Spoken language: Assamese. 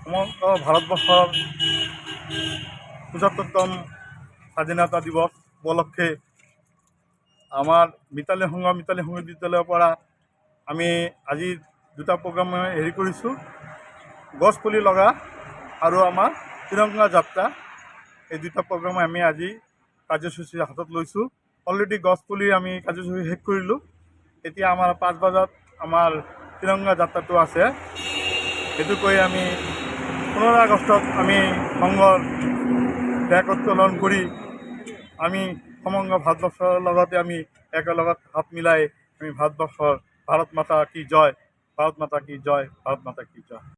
সমগ্ৰ ভাৰতবৰ্ষৰ ৭৫তম স্বাধীনতা দিৱস উপলক্ষে আমাৰ মিতালী সংঘ বিদ্যালয়ৰ পৰা আমি আজি দুটা প্ৰগ্ৰাম হেৰি কৰিছোঁ, গছ পুলি লগা আৰু আমাৰ তিৰংগা যাত্ৰা। এই দুটা প্ৰগ্ৰাম আমি আজি কাৰ্যসূচী হাতত লৈছোঁ। অলৰেডি গছ পুলি আমি কাৰ্যসূচী শেষ কৰিলোঁ। এতিয়া আমাৰ ৫ বজাত আমাৰ তিৰংগা যাত্ৰাটো আছে। সেইটো কৰি আমি ১৫ আগষ্টত আমি সংঘৰ ত্যাগ উত্তোলন কৰি আমি সমগ্ৰ ভাৰতবৰ্ষৰ লগতে আমি একেলগত হাত মিলাই আমি ভাৰত মাতা কি জয়, ভাৰত মাতা কি জয়, ভাৰত মাতা কি জয়।